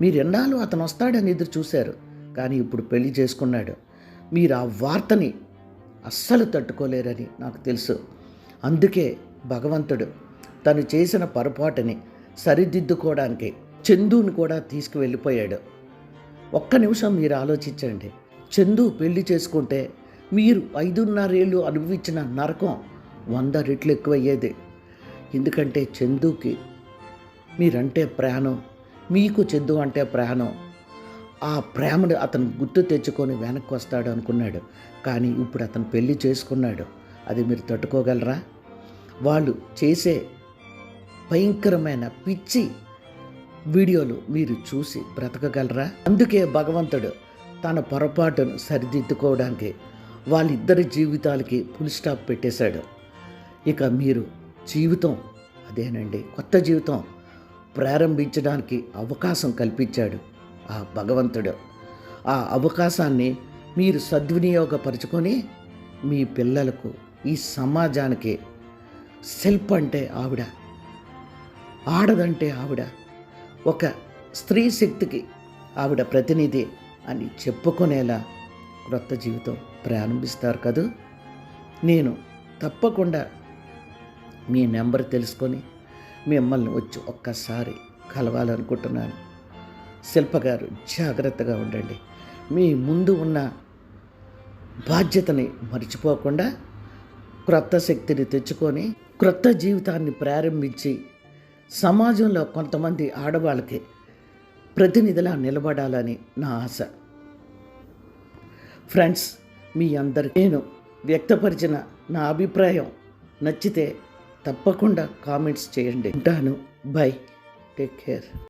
[SPEAKER 1] మీరు ఎన్నాళ్ళు అతను వస్తాడని ఎదురు చూశారు, కానీ ఇప్పుడు పెళ్లి చేసుకున్నాడు. మీరు ఆ వార్తని అస్సలు తట్టుకోలేరని నాకు తెలుసు. అందుకే భగవంతుడు తను చేసిన పొరపాటుని సరిదిద్దుకోవడానికి చందుని కూడా తీసుకువెళ్ళిపోయాడు. ఒక్క నిమిషం మీరు ఆలోచించండి. చందు పెళ్లి చేసుకుంటే మీరు 5.5 ఏళ్ళు అనుభవించిన నరకం 100 రెట్లు ఎక్కువయ్యేది. ఎందుకంటే చందుకి మీరంటే ప్రాణం, మీకు చందు అంటే ప్రాణం. ఆ ప్రేమను అతను గుర్తు తెచ్చుకొని వెనక్కి వస్తాడు అనుకున్నాడు. కానీ ఇప్పుడు అతను పెళ్లి చేసుకున్నాడు. అది మీరు తట్టుకోగలరా? వాళ్ళు చేసే భయంకరమైన పిచ్చి వీడియోలు మీరు చూసి బ్రతకగలరా? అందుకే భగవంతుడు తన పొరపాటును సరిదిద్దుకోవడానికి వాళ్ళిద్దరి జీవితాలకి ఫుల్ స్టాప్ పెట్టేశాడు. ఇక మీరు జీవితం అదేనండి, కొత్త జీవితం ప్రారంభించడానికి అవకాశం కల్పించాడు ఆ భగవంతుడు. ఆ అవకాశాన్ని మీరు సద్వినియోగపరుచుకొని మీ పిల్లలకు, ఈ సమాజానికి సెల్ఫ్ అంటే ఆవిడ, ఆడదంటే ఆవిడ, ఒక స్త్రీ శక్తికి ఆవిడ ప్రతినిధి అని చెప్పుకునేలా క్రొత్త జీవితం ప్రారంభిస్తారు కదూ. నేను తప్పకుండా మీ నెంబర్ తెలుసుకొని మిమ్మల్ని వచ్చి ఒక్కసారి కలవాలనుకుంటున్నాను. శిల్ప గారు, జాగ్రత్తగా ఉండండి. మీ ముందు ఉన్న బాధ్యతని మర్చిపోకుండా క్రొత్త శక్తిని తెచ్చుకొని క్రొత్త జీవితాన్ని ప్రారంభించి సమాజంలో కొంతమంది ఆడవాళ్ళకి ప్రతినిధిలా నిలబడాలని నా ఆశ. ఫ్రెండ్స్, మీ అందరికీ నేను వ్యక్తపరిచిన నా అభిప్రాయం నచ్చితే తప్పకుండా కామెంట్స్ చేయండి. ఉంటాను. బై. Take care.